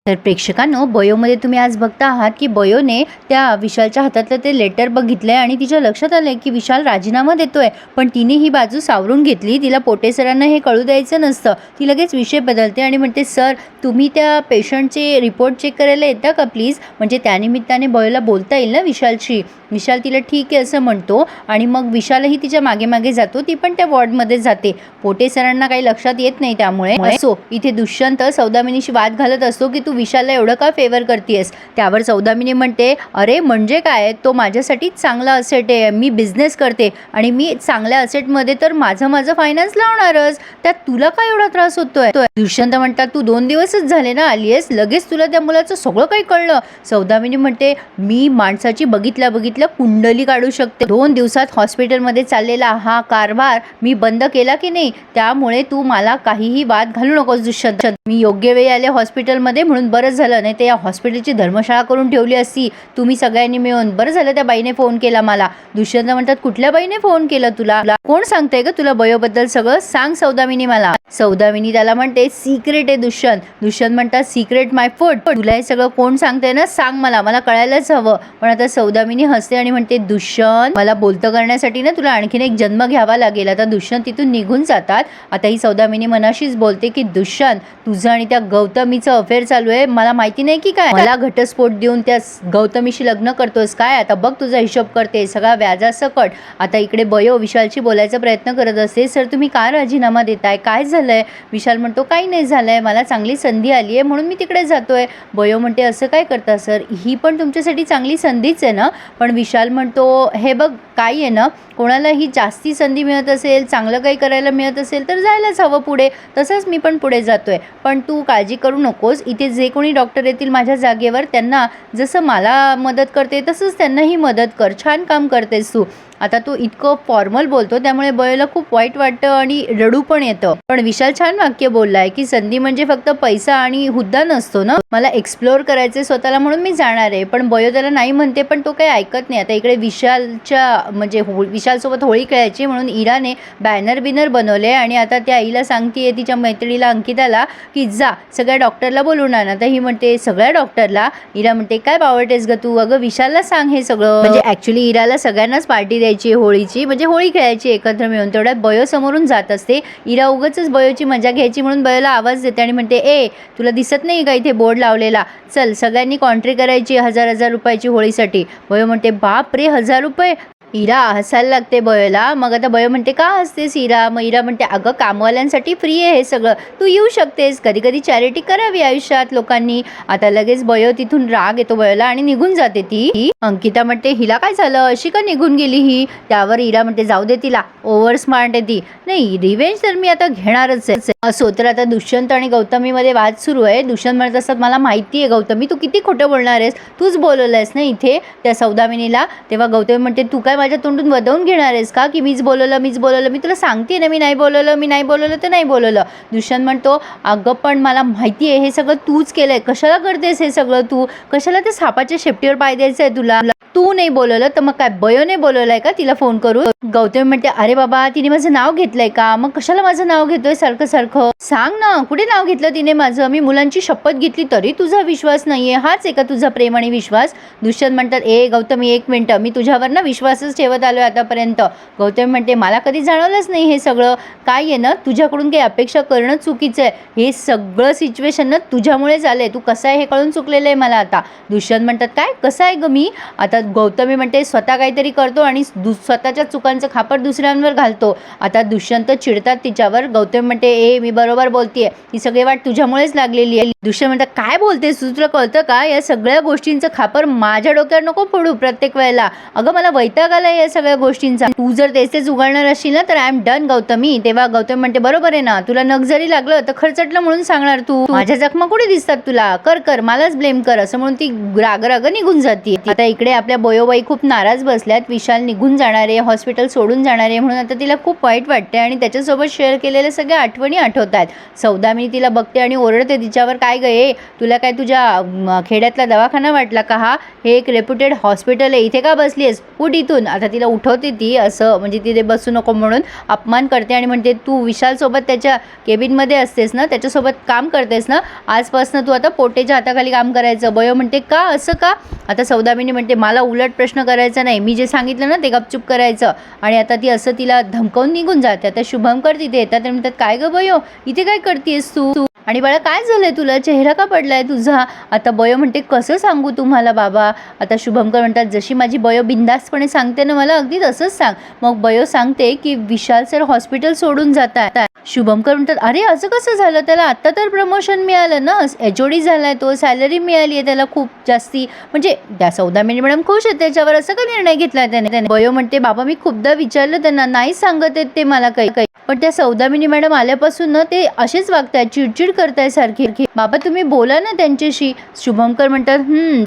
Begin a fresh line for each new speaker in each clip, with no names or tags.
तर प्रेक्षकांनो, बयोमध्ये तुम्ही आज बघता आहात की बयोने त्या विशालच्या हातातलं ते लेटर बघितलंय आणि तिच्या लक्षात आलंय की विशाल राजीनामा देतोय, पण तिने ही बाजू सावरून घेतली. तिला पोटे सरांना हे कळू द्यायचं नसतं. ती लगेच विषय बदलते आणि म्हणते, सर तुम्ही त्या पेशंटचे रिपोर्ट चेक करायला येता का प्लीज, म्हणजे त्यानिमित्ताने बयोला बोलता येईल ना विशालशी. विशाल तिला ठीक आहे असं म्हणतो आणि मग विशालही तिच्या मागे मागे जातो. ती पण त्या वॉर्डमध्ये जाते. पोटे सरांना काही लक्षात येत नाही. त्यामुळे असो इथे दुष्यंत सौदामिनीशी वाद घालत असतो की तू विशालला एवढं का फेवर करतेस. त्यावर सौदामिनी म्हणते, अरे म्हणजे काय, तो माझ्यासाठी चांगला असेट आहे. मी बिझनेस करते आणि मी चांगल्या असेटमध्ये तर माझं फायनान्स लावणारच, त्यात तुला काय एवढा त्रास होतोय. दुष्यंत म्हणतात, तू 2 दिवसच झाले ना आलीयस, लगेच तुला त्या मुलाचं सगळं काही कळलं. सौदामिनी म्हणते, मी माणसाची बघितल्या कुंडली काढू शकते. 2 दिवसात हॉस्पिटलमध्ये चाललेला हा कारभार मी बंद केला की नाही, त्यामुळे तू मला काहीही वाद घालू नकोस दुष्यंत. मी योग्य वेळी आले हॉस्पिटलमध्ये म्हणून बरं झालं, नाही तर या हॉस्पिटलची धर्मशाळा करून ठेवली असती तुम्ही सगळ्यांनी मिळून. बरं झालं त्या बाईने फोन केला मला. दुष्यंत म्हणतात, कुठल्या बाईने फोन केला तुला, कोण सांगतंय का तुला बयोबद्दल सगळं, सांग सौदामिनी मला. सौदामिनी त्याला म्हणते, सिक्रेट आहे दुष्यंत. दुष्यंत म्हणतात, सिक्रेट माय फूड, तुला हे सगळं कोण सांगतंय ना, सांग मला कळायलाच हवं. पण आता सौदामिनी हसते आणि म्हणते, दुष्यंत मला बोलतं करण्यासाठी ना तुला आणखीन एक जन्म घ्यावा लागेल. आता दुष्यंत तिथून निघून जातात. आता ही सौदामिनी मनाशीच बोलते की दुष्यंत, तुझं आणि त्या गौतमीचं अफेअर चालू आहे, मला माहिती नाही की काय, मला घटस्फोट देऊन त्या गौतमीशी लग्न करतोस काय, आता बघ तुझा हिशोब करते सगळा व्याजासकट. आता इकडे बयो विशालशी बोलायचा प्रयत्न करत असते, सर तुम्ही काय राजीनामा देताय, काय झालंय. विशाल म्हणतो, काही नाही झालंय, मला चांगली संधी आली आहे म्हणून मी तिकडे जातोय. बयो म्हणते, असं काय करता सर, ही पण तुमच्यासाठी चांगली संधीच आहे ना. पण विशाल म्हणतो, हे बघ काय आहे ना, कोणालाही जास्ती संधी मिळत असेल, चांगलं काही करायला मिळत असेल तर जायलाच हवं पुढे, तसंच मी पण पुढे जातोय. पण तू काळजी करू नकोस, इथे जे कोणी डॉक्टर येतील माझ्या जागेवर त्यांना जसं मला मदत करते तसंच त्यांनाही मदत कर, छान काम करतेस तू. आता तो इतकं फॉर्मल बोलतो त्यामुळे बयोला खूप वाईट वाटतं आणि रडू पण येतं. पण विशाल छान वाक्य बोललाय की संधी म्हणजे फक्त पैसा आणि हुद्दा नसतो ना, मला एक्सप्लोर करायचे स्वतःला म्हणून मी जाणार आहे. पण बयो त्याला नाही म्हणते, पण तो काही ऐकत नाही. आता इकडे विशालच्या म्हणजे विशालसोबत होळी खेळायची म्हणून इराने बॅनर बनवले आणि आता त्या आईला सांगतेय तिच्या मैत्रिणीला अंकिताला की जा सगळ्या डॉक्टरला बोलून आण. आता ही म्हणते, सगळ्या डॉक्टरला. इरा म्हणते, काय बावळतेस ग तू, अगं विशालला सांग हे सगळं. म्हणजे ऍक्च्युली इराला सगळ्यांनाच पार्टी होळीची, म्हणजे होळी खेळायची एकत्र मिळून. तेवढ्यात बयो समोरून जात असते. इरा उगाचच बयोची मजा घ्यायची म्हणून बयोला आवाज देते आणि म्हणते, ए तुला दिसत नाही का इथे बोर्ड लावलेला, चल सगळ्यांनी कॉन्ट्री करायची 1000 रुपयाची होळीसाठी. बयो म्हणते, बाप रे 1000 रुपये. इरा हसायला लागते बयोला. मग आता बयो म्हणते, का हसतेस इरा. मग इरा म्हणते, अगं कामवाल्यांसाठी फ्री आहे हे सगळं, तू येऊ शकतेस, कधी कधी चॅरिटी करावी आयुष्यात लोकांनी. आता लगेच बयो तिथून राग येतो बयोला आणि निघून जाते ती. अंकिता म्हणते, हिला काय झालं, अशी का निघून गेली ही. त्यावर इरा म्हणते, जाऊ दे तिला, ओव्हर स्मार्ट आहे ती, नाही रिव्हेंज तर मी आता घेणारच आहे. असो तर आता दुष्यंत आणि गौतमीमध्ये वाद सुरू आहे. दुष्यंत म्हणत असतात, मला माहिती आहे गौतमी तू किती खोटं बोलणार आहेस, तूच बोलवलंयस ना इथे त्या सौदामिनीला. तेव्हा गौतमी म्हणते, तू काय माझ्या तोंडून वदवून घेणार आहेस का की मीच बोलवलं, मी तुला सांगते ना मी नाही बोलवलं तर नाही बोलवलं. दुष्यंत म्हणतो, अगं पण मला माहिती आहे हे सगळं तूच केलंय, कशाला करतेस हे सगळं तू, कशाला ते सापाच्या शेपटीवर पाय द्यायचं आहे तुला, तू नाही बोलवलं तर मग काय बयोने बोलवलंय का तिला फोन करून. गौतमी म्हणते, अरे बाबा तिने माझं नाव घेतलंय का, मग कशाला माझं नाव घेतोय सारखं सांग ना, कुठे नाव घेतलं तिने माझं, मी मुलांची शपथ घेतली तरी तुझा विश्वास नाहीये, हाच आहे का तुझा प्रेम आणि विश्वास. दुष्यंत म्हणतात, ए गौतमी 1 मिनिटं, मी तुझ्यावर ना विश्वासच ठेवत आलोय आतापर्यंत. गौतमी म्हणते, मला कधी जाणवलंच नाही हे सगळं, काय आहे ना तुझ्याकडून काही अपेक्षा करणं चुकीचं आहे, हे सगळं सिच्युएशन ना तुझ्यामुळे झालंय, तू कसं आहे हे कळून चुकलेलं आहे मला आता. दुष्यंत म्हणतात, काय कसं आहे ग मी. आता गौतमी म्हणते, स्वतः काहीतरी करतो आणि स्वतःच्या चुकांचं खापर दुसऱ्यांवर घालतो. आता दुष्यंत चिडतात तिच्यावर. गौतमी म्हणते, ए मी बरोबर बोलतेय, ही सगळी वाट तुझ्यामुळेच लागलेली आहे. दुष्यंत म्हणतात, काय बोलतेस तुला कळतं का, या सगळ्या गोष्टींचं खापर माझ्या डोक्यावर नको फोडू प्रत्येक वेळेला, अगं मला वैताग आलाय या सगळ्या गोष्टींचा, तू जर तेच उघडणार असशील ना तर आय एम डन गौतमी. तेव्हा गौतमी म्हणते, बरोबर आहे ना, तुला नख जरी लागलं तर खरचटलं म्हणून सांगणार तू, माझ्या जखमा कुठे दिसतात तुला, कर मलाच ब्लेम कर, असं म्हणून ती राग निघून जाते. आता इकडे आपल्या बयोबाई खूप नाराज बसल्यात. विशाल निघून जाणार आहे, हॉस्पिटल सोडून जाणार आहे म्हणून आता तिला खूप वाईट वाटते आणि त्याच्यासोबत शेअर केलेल्या सगळ्या आठवणी आठवत आहेत. सौदामिनी तिला बघते आणि ओरडते तिच्यावर, काय गं तुला काय तुझ्या खेड्यातला दवाखाना वाटला का हा? हे एक रेप्युटेड हॉस्पिटल आहे, इथे का बसली आहेस? उठ इथून. आता तिला उठवते ती, असं म्हणजे तिथे बसू नको म्हणून अपमान करते आणि म्हणते, तू विशालसोबत त्याच्या केबिनमध्ये असतेस ना, त्याच्यासोबत काम करतेस ना, आजपासून तू आता पोटेच्या हाताखाली काम करायचं. बयो म्हणते, का असं का? आता सौदामिनी म्हणते, मला उलट प्रश्न करायचा नाही, मी जे सांगितलं ना ते गपचूप करायचं. आणि आता ती असं तिला धमकावून निघून जाते. आता शुभंकर तिथे येतात आणि म्हणतात, काय गं बयो, इथे काय करतेस तू? आणि बाळा काय झालंय तुला, चेहरा का पडलाय तुझा? आता बयो म्हणते, कसं सांगू तुम्हाला बाबा? आता शुभंकर म्हणतात, जशी माझी बयो बिंदासपणे सांगते ना मला, अगदी तसंच सांग. मग बयो सांगते की विशाल सर हॉस्पिटल सोडून जातात. शुभंकर म्हणतात, अरे असं कसं झालं? त्याला आत्ता तर प्रमोशन मिळालं ना, HOD झालाय तो, सॅलरी मिळाली आहे त्याला खूप जास्ती. म्हणजे त्या सौदामिनी मॅडम खुश आहेत त्याच्यावर, असं का निर्णय घेतला त्याने? बयो म्हणते, बाबा मी खूपदा विचारलं त्यांना, नाही सांगत आहेत ते मला काही. पण त्या सौदामिनी मॅडम आल्यापासून ना ते असेच वागतायत, चिडचिड करताय सारखी. बाबा तुम्ही बोला ना त्यांच्याशी. शुभंकर म्हणतात,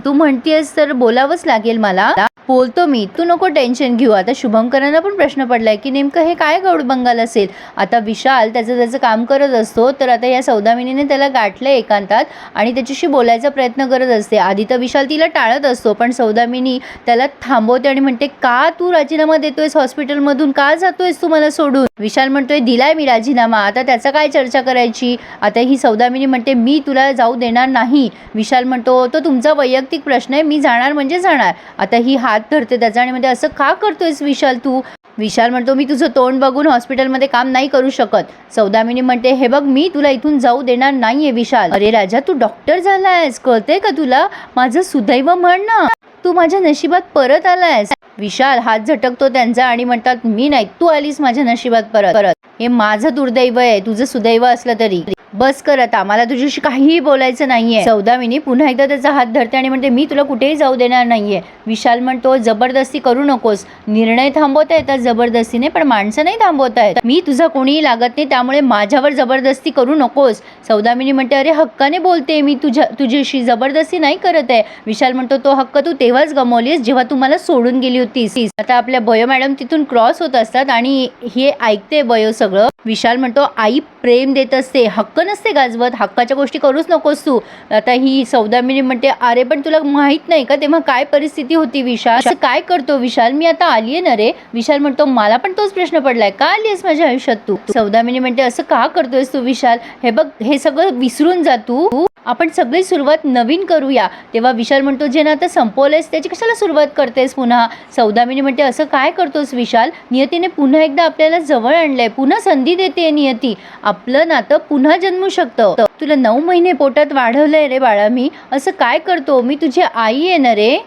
तू म्हणतेस तर बोलावंच लागेल मला, बोलतो मी, तू नको टेन्शन घेऊ. आता शुभंकरांना पण प्रश्न पडलाय की नेमकं हे काय गौडबंगाल असेल. आता विशाल त्याचं काम करत असतो, तर आता या सौदामिनीने त्याला गाठलंय एकांतात आणि त्याच्याशी बोलायचा प्रयत्न करत असते. आधी तर विशाल तिला टाळत असतो, पण सौदामिनी त्याला थांबवते आणि म्हणते, का तू राजीनामा देतोयस हॉस्पिटलमधून, का जातोयस तू मला सोडून? विशाल म्हणतोय, दिलाय मी राजीनामा, आता त्याचा काय चर्चा करायची? आता ही सौदामिनी म्हणते, मी तुला जाऊ देणार नाही. विशाल म्हणतो, तो तुमचा वैयक्तिक प्रश्न आहे, मी जाणार म्हणजे जाणार. आता ही हात धरते त्याचा आणि म्हणते, असं का करतोयस विशाल तू? विशाल म्हणतो, मी तुझं तोंड बघून हॉस्पिटलमध्ये काम नाही करू शकत. सौदामिनी म्हणते, हे बघ मी तुला इथून जाऊ देणार नाहीये विशाल. अरे राजा, तू डॉक्टर झालायस, कळतंय का तुला? माझं सुदैव म्हण ना, तू माझ्या नशिबात परत आलायस. विशाल हात झटकतो त्यांचा आणि म्हणतात, मी नाही, तू आलीस माझ्या नशिबात परत. हे माझं दुर्दैव आहे, तुझं सुदैव असलं तरी. बस कर आता, मला तुझ्याशी काहीही बोलायचं नाहीये. सौदामिनी पुन्हा एकदा त्याचा हात धरते आणि म्हणते, मी तुला कुठेही जाऊ देणार नाहीये. विशाल म्हणतो, जबरदस्ती करू नकोस, निर्णय थांबवता येतात जबरदस्तीने, पण माणसं नाही थांबवता येत. मी तुझा कोणीही लागत नाही, त्यामुळे माझ्यावर जबरदस्ती करू नकोस. सौदामिनी म्हणते, अरे हक्काने बोलते मी, तुझ्याशी जबरदस्ती नाही करत आहे. विशाल म्हणतो, तो हक्क तू तेव्हाच गमावलीस जेव्हा तू मला सोडून गेली होतीस. आता आपल्या बयो मॅडम तिथून क्रॉस होत असतात आणि हे ऐकते बयो सगळं. विशाल म्हणतो, आई प्रेम देत असते, हक्क नसते गाजवत, हक्काच्या गोष्टी करूच नकोस तू. आता ही सौदामिनी म्हणते, अरे पण तुला माहित नाही का तेव्हा काय परिस्थिती होती विशाल, असं काय करतो विशाल, मी आता आलीये ना रे. विशाल म्हणतो, मला पण तोच प्रश्न पडलाय, का आलीयस माझ्या आयुष्यात तू? सौदामिनी म्हणते, असं का करतोयस तू विशाल? हे बघ, हे सगळं विसरून जा तू, आपण सगळी सुरुवात नवीन करूया. तेव्हा विशाल म्हणतो, जे ना आता संपवलंयस त्याची कशाला सुरुवात करतेस पुन्हा? सौदामिनी म्हणते, असं काय करतोस विशाल? नियतीने पुन्हा एकदा आपल्याला जवळ आणलंय, पुन्हा संधी देते नियती, आपलं नातं पुन्हा जन्मू शकतं. तुला 9 महिने पोटात वाढवलंय रे बाळा मी, असं काय करतो? मी तुझी आई आहे ना रे.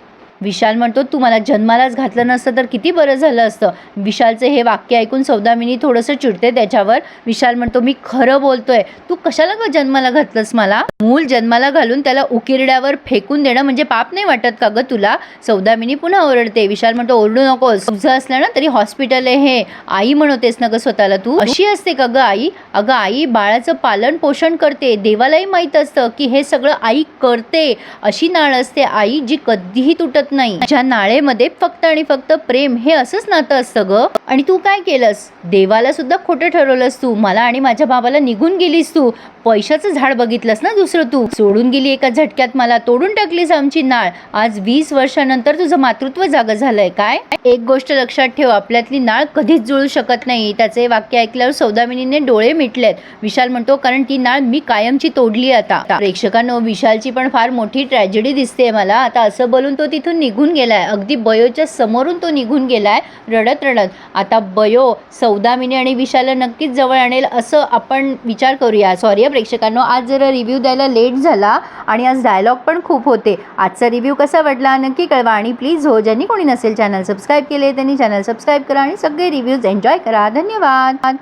विशाल म्हणतो, तू मला जन्मालाच घातलं नसतं तर किती बरं झालं असतं. विशालचे हे वाक्य ऐकून सौदामिनी थोडंसं चिडते त्याच्यावर. विशाल म्हणतो, मी खरं बोलतोय, तू कशाला ग जन्माला घातलंस मला? मूल जन्माला घालून त्याला उकिरड्यावर फेकून देणं म्हणजे पाप नाही वाटत का ग तुला? सौदामिनी पुन्हा ओरडते. विशाल म्हणतो, ओरडू नकोस, तुझं असलं ना तरी हॉस्पिटल आहे हे, आई म्हणतेस ना ग स्वतःला तू? अशी असते का ग आई? अगं आई बाळाचं पालन पोषण करते, देवालाही माहीत असतं की हे सगळं आई करते. अशी नाळ असते आई जी कधीही तुटत नाही, ज्या नाळेमध्ये फक्त आणि फक्त प्रेम हे असंच नातं असतं ग. आणि तू काय केलंस? देवाला सुद्धा खोटं ठरवलंस तू, मला आणि माझ्या बाबाला निघून गेलीस तू, पैशाचं झाड बघितलंस ना दुसरं तू, सोडून गेली एका झटक्यात मला, तोडून टाकलीस आमची नाळ. आज 20 वर्षानंतर तुझं मातृत्व जागं झालंय काय? एक गोष्ट लक्षात ठेव, आपल्यातली नाळ कधीच जुळू शकत नाही. त्याचे वाक्य ऐकल्यावर सौदामिनीने डोळे मिटलेत. विशाल म्हणतो, कारण ती नाळ मी कायमची तोडली आता. प्रेक्षकांनो, विशालची पण फार मोठी ट्रॅजेडी दिसते मला. आता असं बोलून तो तिथून निघून गेलाय, अगदी बयोच्या समोरून तो निघून गेलाय रडत रडत. आता बयो सौदामिनी आणि विशालला नक्कीच जवळ आणेल असं आपण विचार करूया. सॉरी प्रेक्षकांनो, आज जरा रिव्ह्यू द्यायला लेट झाला आणि आज डायलॉग पण खूप होते. आजचा रिव्ह्यू कसा वाटला नक्की कळवा आणि प्लीज हो, ज्यांनी कोणी नसेल चॅनल सबस्क्राईब केले त्यांनी चॅनल सबस्क्राईब करा आणि सगळे रिव्ह्यूज एन्जॉय करा. धन्यवाद.